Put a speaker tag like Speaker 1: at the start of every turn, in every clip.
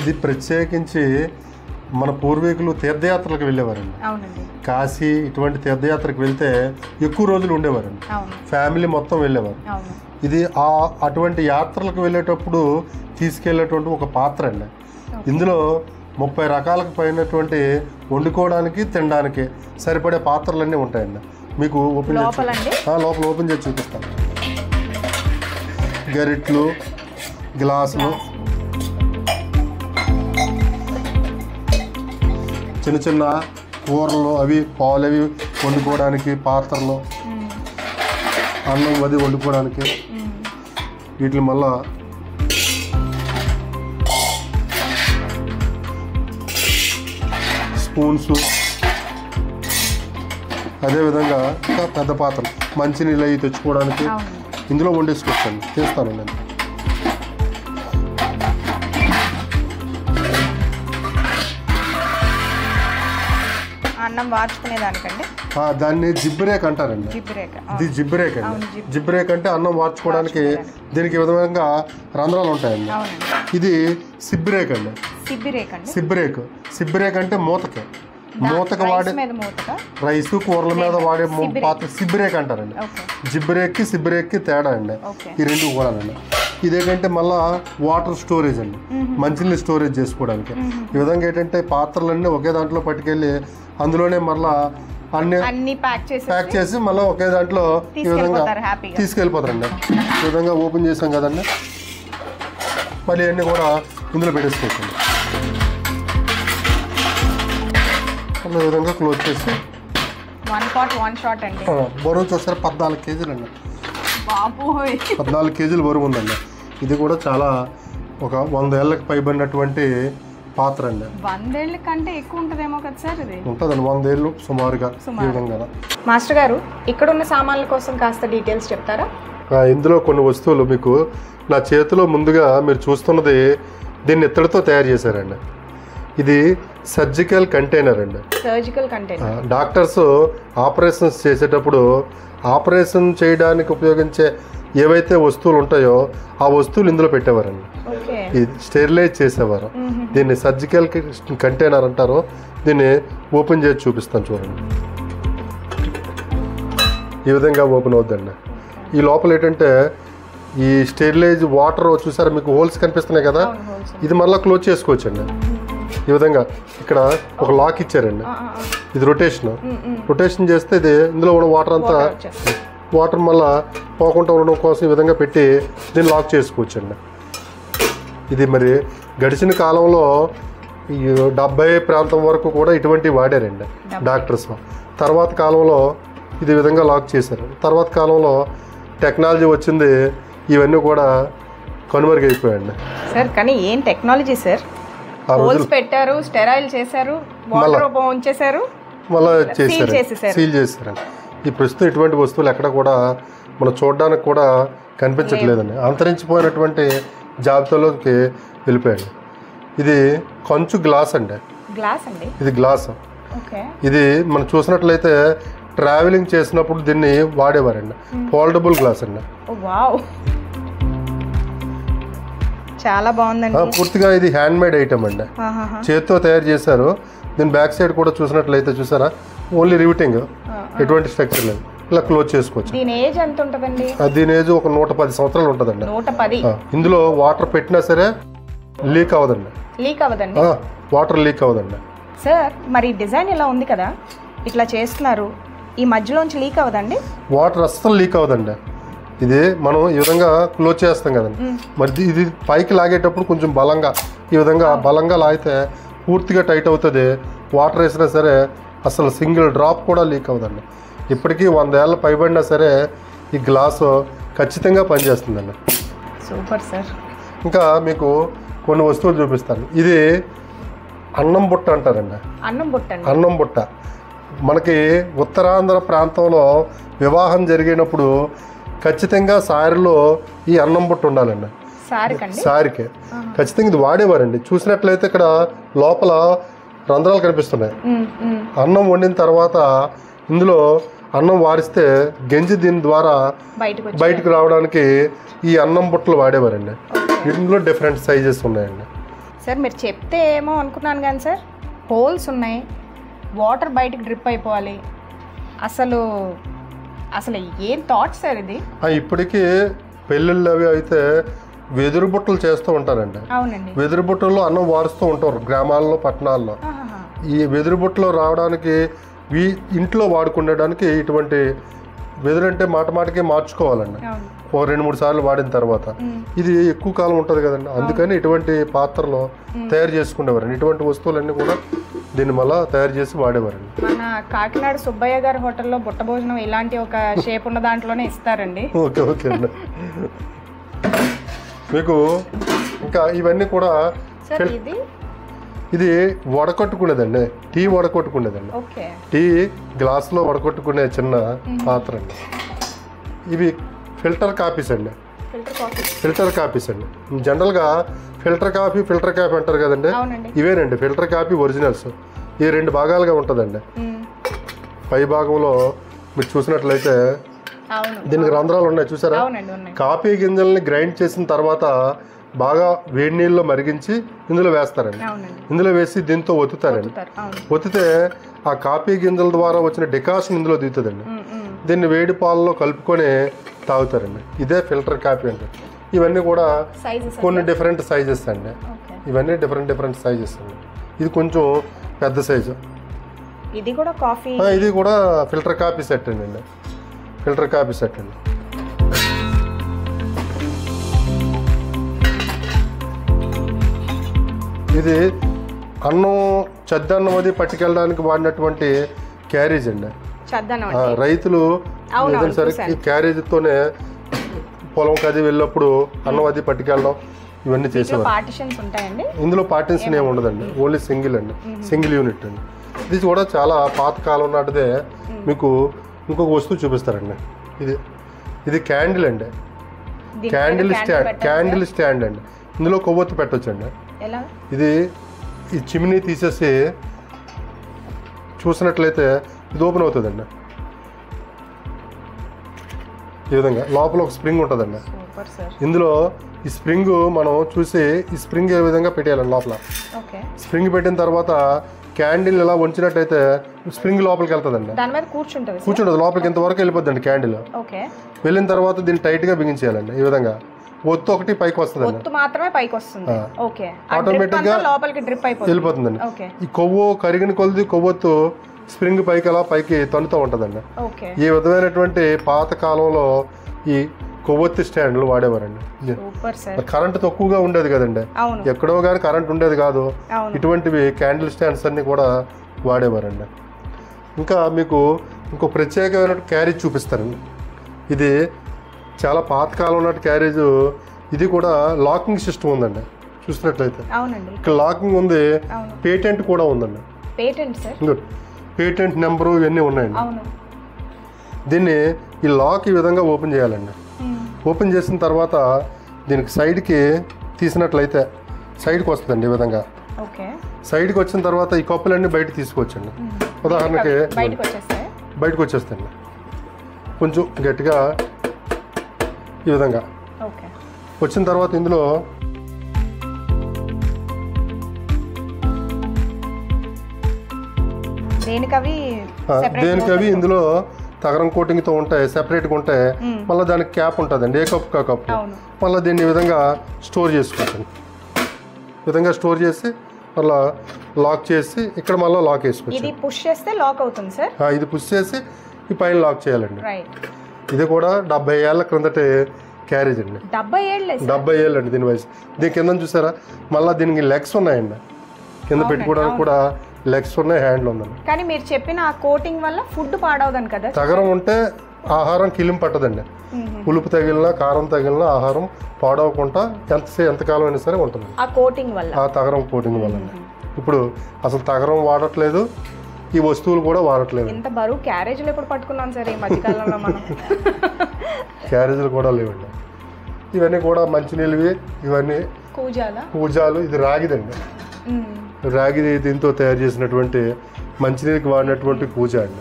Speaker 1: ఇది ప్రత్యేకించి మన పూర్వీకులు తీర్థయాత్రలకు వెళ్ళేవారండి. కాశీ ఇటువంటి తీర్థయాత్రకు వెళ్తే ఎక్కువ రోజులు ఉండేవారండి. ఫ్యామిలీ మొత్తం వెళ్ళేవారు. ఇది అటువంటి యాత్రలకు వెళ్ళేటప్పుడు తీసుకెళ్ళేటువంటి ఒక పాత్ర అండి. ఇందులో 30 రకాలకు పైనటువంటి వండుకోవడానికి తినడానికి సరిపడే పాత్రలన్నీ ఉంటాయండి. మీకు లోపల ఓపెన్ చేసి చూపిస్తాను. గరిట్లు, గ్లాసులు, చిన్న చిన్న కూరలు, అవి పాలు అవి వండుకోవడానికి పాత్రలు, అన్నం అది వండుకోవడానికి. వీటిని మళ్ళా స్పూన్స్, అదేవిధంగా ఇంకా పెద్ద పాత్రలు మంచినీళ్ళు అవి తెచ్చుకోవడానికి ఇందులో వండేసుకొచ్చాను. చేస్తాను నేను.
Speaker 2: అన్నం వార్చుకునేదానికండి
Speaker 1: దాన్ని జిబ్బరేక్ అంటారండి. ఇది జిబ్బరేక్ అండి. జిబ్బరేక్ అంటే అన్నం వార్చుకోవడానికి దీనికి విధంగా రంధ్రాలు ఉంటాయండి. ఇది సిబ్బిరేక్ అండి. సిబ్బిరేక్ అంటే మూతకి వాడే రైస్ కూరల మీద వాడే పాత్ర సిబ్బిరేక్ అంటారండి. జిబ్బరేక్కి సిబ్బిరేక్కి తేడా అండి ఈ రెండు కూడా అండి. ఇదేంటంటే మళ్ళా వాటర్ స్టోరేజ్ అండి, మంచినీళ్ళు స్టోరేజ్ చేసుకోవడానికి. ఈ విధంగా ఏంటంటే పాత్రలన్నీ ఒకే దాంట్లో పట్టుకెళ్ళి అందులోనే మళ్ళా అన్ని ప్యాక్ చేసి మళ్ళీ ఒకే దాంట్లో ఈ విధంగా తీసుకెళ్ళిపోతారండి. ఈ విధంగా ఓపెన్ చేసాం కదండి, మళ్ళీ అన్నీ కూడా ఇందులో పెట్టేసుకోవచ్చండి. ఈ విధంగా క్లోజ్ చేసి బరువు చూస్తారు 14 కేజీలు అండి. 14 కేజీలు బరువు ఉందండి. ఇది కూడా చాలా ఒక 100 ఏళ్ళకి పైబడినటువంటి పాత్ర అండి.
Speaker 2: 100 ఏళ్ళ కంటే ఎక్కువ ఉంటుందేమో కదా సార్? ఇది
Speaker 1: ఉంటుందండి, 100 ఏళ్ళు సుమారుగా. ఈ విధంగా
Speaker 2: మాస్టర్ గారు ఇక్కడ ఉన్న సామాన్ల కోసం కాస్త డీటెయిల్స్ చెప్తారా?
Speaker 1: ఇందులో కొన్ని వస్తువులు మీకు నా చేతిలో ముందుగా మీరు చూస్తున్నది దీన్ని ఇత్తడితో తయారు చేశారండి. ఇది సర్జికల్ కంటైనర్ అండి. డాక్టర్స్ ఆపరేషన్స్ చేసేటప్పుడు ఆపరేషన్ చేయడానికి ఉపయోగించే ఏవైతే వస్తువులు ఉంటాయో ఆ వస్తువులు ఇందులో పెట్టేవారండి. ఇది స్టెరిలైజ్ చేసేవారు. దీన్ని సర్జికల్ కంటైనర్ అంటారు. దీన్ని ఓపెన్ చేసి చూపిస్తాను చూడండి. ఈ విధంగా ఓపెన్ అవుద్దండి. ఈ లోపల ఏంటంటే ఈ స్టెరిలైజ్ వాటర్ చూసారా, మీకు హోల్స్ కనిపిస్తున్నాయి కదా, ఇది మళ్ళీ క్లోజ్ చేసుకోవచ్చండి. ఈ విధంగా ఇక్కడ ఒక లాక్ ఇచ్చారండి. ఇది రొటేషన్ చేస్తే ఇది ఇందులో ఉన్న వాటర్ మళ్ళీ పోకుండా ఉండడం కోసం ఈ విధంగా పెట్టి దీన్ని లాక్ చేసుకోవచ్చండి. ఇది మరి గడిచిన కాలంలో ఈ 70 ప్రాంతం వరకు కూడా ఇటువంటి వాడారండి డాక్టర్స్. తర్వాత కాలంలో ఇది విధంగా లాక్ చేశారు. తర్వాత కాలంలో టెక్నాలజీ వచ్చింది, ఇవన్నీ కూడా కనుమరుగైపోయాయండి.
Speaker 2: సార్ కానీ ఏం టెక్నాలజీ సార్? హోల్స్ పెట్టారు, స్టెరైల్ చేశారు, వాటర్ ఉంచేశారు,
Speaker 1: మళ్ళీ సీల్ చేశారు. ఈ ప్రస్తుతం ఇటువంటి వస్తువులు ఎక్కడ కూడా మనం చూడడానికి కూడా కనిపించట్లేదండి. అంతరించిపోయినటువంటి జాబితాలోకి వెళ్ళిపోయాడు. ఇది కంచు గ్లాస్ అండి. ఇది గ్లాస్. ఇది మనం చూసినట్లయితే ట్రావెలింగ్ చేసినప్పుడు దీన్ని వాడేవారండి. ఫోల్డబుల్ గ్లాస్ అండి.
Speaker 2: చాలా బాగుందండి.
Speaker 1: పూర్తిగా ఇది హ్యాండ్ మేడ్ ఐటమ్ అండి, చేతితో తయారు చేశారు. దీని బ్యాక్ సైడ్ కూడా చూసినట్లయితే చూసారా, ఓన్లీ రివిటింగ్, ఎటువంటి స్ట్రక్చర్ లేదు. ఇలా క్లోజ్ చేసుకోవచ్చు.
Speaker 2: దీని ఏజ్ ఎంత ఉంటుందండి?
Speaker 1: దీని ఏజ్ ఒక 110 సంవత్సరాలు ఉంటుందండి.
Speaker 2: 110.
Speaker 1: ఇందులో వాటర్ పెట్టినా సరే లీక్ అవ్వదండి. వాటర్ లీక్ అవ్వదండి.
Speaker 2: సార్ మరి డిజైన్ ఇలా ఉంది కదా, ఇట్లా చేస్తున్నారు, ఈ మధ్యలోంచి లీక్ అవ్వదండి?
Speaker 1: వాటర్ అస్సలు లీక్ అవ్వదండి. ఇది మనం ఈ విధంగా క్లోజ్ చేస్తాం కదండి, మరి ఇది పైకి లాగేటప్పుడు కొంచెం ఈ విధంగా బలంగా లాగితే పూర్తిగా టైట్ అవుతుంది. వాటర్ వేసినా సరే అసలు సింగిల్ డ్రాప్ కూడా లీక్ అవ్వదండి. ఇప్పటికీ 100 ఏళ్ళ పైబడినా సరే ఈ గ్లాసు ఖచ్చితంగా పనిచేస్తుందండి.
Speaker 2: Super sir.
Speaker 1: ఇంకా మీకు కొన్ని వస్తువులు చూపిస్తాను. ఇది అన్నం బుట్ట అంటారండి. అన్నం బుట్ట మనకి ఉత్తరాంధ్ర ప్రాంతంలో వివాహం జరిగినప్పుడు ఖచ్చితంగా సారిలో ఈ అన్నం బుట్ట ఉండాలండి. సారికి ఖచ్చితంగా ఇది వాడేవారండి. చూసినట్లయితే ఇక్కడ లోపల రంధ్రాలు కనిపిస్తున్నాయి. అన్నం వండిన తర్వాత ఇందులో అన్నం వారిస్తే గంజి దీని ద్వారా బయటకు రావడానికి ఈ అన్నం బుట్టలు వాడేవారండి. ఇందులో డిఫరెంట్ సైజెస్ ఉన్నాయండి.
Speaker 2: సార్ మీరు చెప్తే ఏమో అనుకున్నాను కానీ సార్ హోల్స్ ఉన్నాయి, వాటర్ బయటకు డ్రిప్ అయిపోవాలి, అసలు అసలు ఏం థాట్ సార్ ఇది?
Speaker 1: ఇప్పటికీ పెళ్ళిళ్ళు అవి అయితే వెదురు బుట్టలు చేస్తూ ఉంటారండి.
Speaker 2: అవునండి.
Speaker 1: వెదురు బుట్టల్లో అన్నం వారుస్తూ ఉంటారు గ్రామాల్లో పట్టణాల్లో. ఈ వెదురు బుట్టలో రావడానికి ఇంట్లో వాడుకునేడానికి ఇటువంటి వెదురు అంటే మాటకి మార్చుకోవాలండి. ఒక 2-3 సార్లు వాడిన తర్వాత ఇది ఎక్కువ కాలం ఉంటుంది కదండి, అందుకని ఇటువంటి పాత్రలో తయారు చేసుకునేవారండి. ఇటువంటి వస్తువులన్నీ కూడా దీన్ని మళ్ళీ తయారు చేసి వాడేవారండి.
Speaker 2: మన కాకినాడ సుబ్బయ్య గారి హోటల్లో బుట్ట భోజనం ఇలాంటి ఒక షేప్ ఉన్న దాంట్లోనే ఇస్తారండి.
Speaker 1: ఓకే ఓకే అండి. మీకు ఇంకా ఇవన్నీ కూడా ఇది వడకట్టుకునేదండి, టీ వడకట్టుకునేదండి. టీ గ్లాస్లో వడకట్టుకునే చిన్న పాత్ర అండి. ఇవి ఫిల్టర్ కాఫీస్ అండి. ఫిల్టర్ కాఫీస్ అండి. జనరల్గా ఫిల్టర్ కాఫీ అంటారు కదండి, ఇవేనండి ఫిల్టర్ కాఫీ ఒరిజినల్స్. ఈ 2 భాగాలుగా ఉంటుందండి. పై భాగంలో మీరు చూసినట్లయితే దీనికి రంధ్రాలు ఉన్నాయి చూసారా. కాఫీ గింజల్ని గ్రైండ్ చేసిన తర్వాత బాగా వేడి నీళ్ళలో మరిగించి ఇందులో వేస్తారండి. ఇందులో వేసి దీంతో ఒత్తుతారండి. ఒత్తితే ఆ కాఫీ గింజల ద్వారా వచ్చిన డికాషన్ ఇందులో దిగుతుందండి. దీన్ని వేడి పాలలో కలుపుకొని తాగుతారండి. ఇదే ఫిల్టర్ కాఫీ అండి. ఇవన్నీ కూడా కొన్ని డిఫరెంట్ సైజెస్ అండి. ఇవన్నీ డిఫరెంట్ సైజెస్ అండి. ఇది కొంచెం పెద్ద సైజు.
Speaker 2: ఇది
Speaker 1: కూడా ఫిల్టర్ కాఫీ సెట్ అండి. ఫిల్టర్ కాఫీ సెట్ అండి. ఇది అన్నం చద్దన్నం అది పట్టుకెళ్ళడానికి వాడినటువంటి క్యారేజ్ అండి. రైతులు సరే ఈ క్యారేజ్తోనే పొలం కది వెళ్ళినప్పుడు అన్నం అది పట్టుకెళ్ళడం ఇవన్నీ చేసేవారు. ఇందులో పార్టీషన్ ఏమి ఉండదండి, ఓన్లీ సింగిల్ అండి, సింగిల్ యూనిట్ అండి. ఇది కూడా చాలా పాతకాలం నాటిదే. మీకు ఇంకొక వస్తువు చూపిస్తారండి. ఇది క్యాండిల్ అండి. క్యాండిల్ స్టాండ్ అండి. ఇందులో కొవ్వొత్తి పెట్టొచ్చండి. ఇది ఈ చిమ్నీ తీసేసి చూసినట్లయితే ఇది ఓపెన్ అవుతుందండి. ఈ విధంగా లోపల ఒక స్ప్రింగ్ ఉంటుందండి. ఇందులో ఈ స్ప్రింగ్ మనం చూసి ఈ స్ప్రింగ్ ఏ విధంగా పెట్టేయాలండి. లోపల స్ప్రింగ్ పెట్టిన తర్వాత క్యాండిల్ ఇలా ఉంచినట్టయితే స్ప్రింగ్ లోపలికి వెళ్తుందండి. కూర్చుంటుంది లోపలికి ఇంతవరకు వెళ్ళిపోద్దండి క్యాండిల్. వెళ్ళిన తర్వాత దీన్ని టైట్గా బిగించేయాలండి. ఈ విధంగా ఒత్తు ఒకటి పైకి వస్తుందండి, ఆటోమేటిక్గా వెళ్ళిపోతుందండి. ఈ కొవ్వు కరిగిన కొద్ది కొవ్వొత్తు స్ప్రింగ్ పైకి అలా పైకి తన్నుతూ ఉంటుందండి. ఈ విధమైనటువంటి పాత కాలంలో ఈ కొవ్వొత్తి స్టాండ్లు వాడేవారండి. కరెంట్ తక్కువగా ఉండేది కదండి, ఎక్కడో కానీ కరెంట్ ఉండేది కాదు. ఇటువంటివి క్యాండిల్ స్టాండ్స్ అన్ని కూడా వాడేవారండి. ఇంకా మీకు ఇంకో ప్రత్యేకమైన క్యారేజ్ చూపిస్తారండి. ఇది చాలా పాతకాలం నాటి క్యారేజ్. ఇది కూడా లాకింగ్ సిస్టమ్ ఉందండి. చూసినట్లయితే ఇక్కడ లాకింగ్ ఉంది, పేటెంట్ కూడా ఉందండి. పేటెంట్ నెంబరు ఇవన్నీ ఉన్నాయండి. దీన్ని ఈ లాక్ ఈ విధంగా ఓపెన్ చేయాలండి. ఓపెన్ చేసిన తర్వాత దీనికి సైడ్కి తీసినట్లయితే సైడ్కి వస్తుందండి. ఈ విధంగా సైడ్కి వచ్చిన తర్వాత ఈ కప్పులన్నీ బయట తీసుకోవచ్చండి. ఉదాహరణకి బయటకు వచ్చేస్తాయండి. కొంచెం గట్టిగా ఈ విధంగా వచ్చిన తర్వాత ఇందులో దేనికవి ఇందులో తగరం కోటింగ్తో ఉంటాయి, సెపరేట్గా ఉంటాయి. మళ్ళీ దానికి క్యాప్ ఉంటుందండి, ఏ కప్పు కప్పు. మళ్ళీ దీన్ని ఈ విధంగా స్టోర్ చేసుకోవచ్చు. ఈ విధంగా స్టోర్ చేసి మళ్ళీ లాక్ చేసి ఇక్కడ మళ్ళీ లాక్ వేసుకోవచ్చు.
Speaker 2: ఇది పుష్ చేస్తే లాక్ అవుతుంది సార్.
Speaker 1: ఇది పుష్ చేసి ఈ పైన లాక్ చేయాలండి. ఇది కూడా 70 ఏళ్ల క్రిందటి క్యారేజ్ అండి. 70 ఏళ్ళు అండి దీని వయసు. దీని కింద చూసారా, మళ్ళీ దీనికి లెగ్స్ ఉన్నాయండి. కింద పెట్టుకోవడానికి కూడా లెగ్స్ ఉన్నాయి, హ్యాండ్లు ఉందండి.
Speaker 2: కానీ మీరు చెప్పిన ఆ కోటింగ్ వల్ల ఫుడ్ పాడవదని కదా.
Speaker 1: తగరం ఉంటే ఆహారం కిలిం పట్టదండి. పులుపు తగిలినా కారం తగిలినా ఆహారం పాడవకుండా ఎంతకాలం అయినా సరే ఉంటుంది
Speaker 2: ఆ కోటింగ్ వల్ల,
Speaker 1: ఆ తగరం కోటింగ్ వల్ల. ఇప్పుడు అసలు తగరం వాడట్లేదు, ఈ వస్తువులు కూడా వాడట్లేదు.
Speaker 2: ఎంత బరువు క్యారేజీలు ఎప్పుడు పట్టుకున్నాం సార్ ఈ మధ్యకాలంలో మనం.
Speaker 1: క్యారేజీలు కూడా లేవండి. ఇవన్నీ కూడా మంచినీళ్ళవి. ఇవన్నీ కూజాలు. ఇది రాగిదండి. రాగిది దీంతో తయారు చేసినటువంటి మంచినీళ్ళకి వాడినటువంటి కూజా అండి.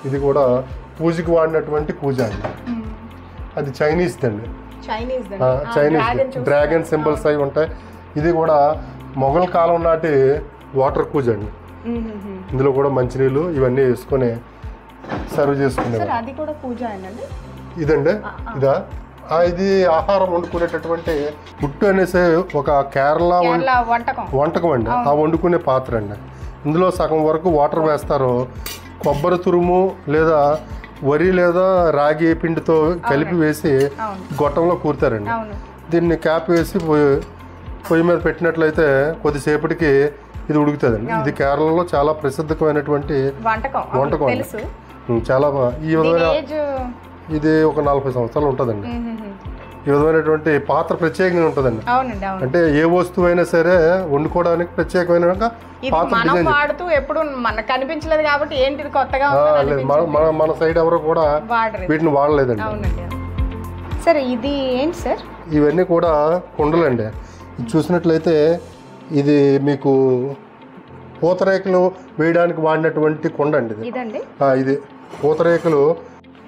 Speaker 1: ఇది కూడా పూజకి వాడినటువంటి కూజా అండి. అది చైనీస్ దండి. చైనీస్ డ్రాగన్ సింబల్స్ అవి ఉంటాయి. ఇది కూడా మొఘల్ కాలం నాటి వాటర్ కూజ్ అండి. ఇందులో కూడా మంచినీళ్ళు ఇవన్నీ వేసుకొని సర్వ్ చేసుకునేవారు.
Speaker 2: అది కూడా పూజ అండి.
Speaker 1: ఇదండి ఇదా ఇది ఆహారం వండుకునేటటువంటి పుట్టు అనేసి ఒక కేరళ వంటకం అండి. ఆ వండుకునే పాత్ర అండి. ఇందులో సగం వరకు వాటర్ వేస్తారు. కొబ్బరి తురుము లేదా వరి లేదా రాగి పిండితో కలిపి వేసి గొట్టంలో కూరుతారండి. దీన్ని క్యాప్ వేసి పొయ్యి మీద పెట్టినట్లయితే కొద్దిసేపటికి ఇది ఉడుకుతుందండి. ఇది కేరళలో చాలా ప్రసిద్ధమైనటువంటి వంటకం అండి. చాలా ఈ విధమైన ఇది ఒక 40 సంవత్సరాలు ఉంటుందండి. ఈ విధమైనటువంటి పాత్ర ప్రత్యేకంగా ఉంటుందండి. అంటే ఏ వస్తువు అయినా సరే వండుకోవడానికి ప్రత్యేకమైన పాత్ర
Speaker 2: వాడుతూ ఎప్పుడు మనకు కనిపించలేదు కాబట్టి ఏంటిది కొత్తగా
Speaker 1: మన సైడ్ ఎవరు కూడా వీటిని వాడలేదండి.
Speaker 2: సార్ ఇది ఏంటి సార్?
Speaker 1: ఇవన్నీ కూడా కుండలండి. చూసినట్లయితే ఇది మీకు పూతరేకులు వేయడానికి వాడినటువంటి కుండ అండి. ఇది పూతరేకులు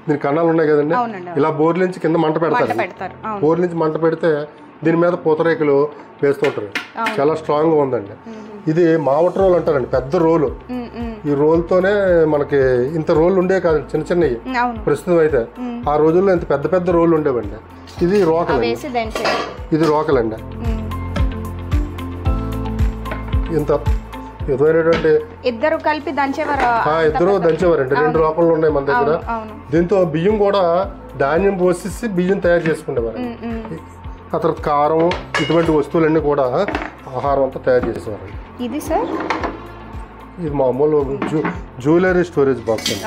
Speaker 1: దీని కన్నాలు ఉన్నాయి కదండి, ఇలా బోర్ల నుంచి కింద మంట పెడతారు. బోర్ల నుంచి మంట పెడితే దీని మీద పూతరేకులు వేస్తుంటారు. చాలా స్ట్రాంగ్ గా ఉందండి. ఇది మావట రోల్ అంటారండి, పెద్ద రోలు. ఈ రోల్తోనే మనకి ఇంత రోళ్ళు ఉండే కాదు, చిన్న చిన్నవి. ప్రస్తుతం అయితే ఆ రోజుల్లో ఇంత పెద్ద పెద్ద రోళ్ళు ఉండేవండి. ఇది రోకల్, ఇది రోకల్ అండి. ఇంత విధమైనటువంటి
Speaker 2: ఇద్దరు కలిపి దంచేవారు.
Speaker 1: ఇద్దరు దంచేవారండి. 2 రోకళ్ళు ఉన్నాయి మన దగ్గర. దీంతో బియ్యం కూడా ధాన్యం పోసేసి బియ్యం తయారు చేసుకునేవారు. ఆ తర్వాత కారం ఇటువంటి వస్తువులన్నీ కూడా ఆహారం అంతా తయారు చేసేవారు.
Speaker 2: ఇది సార్
Speaker 1: ఇది మామూలు జ్యువెలరీ స్టోరేజ్ బాక్స్ అండి.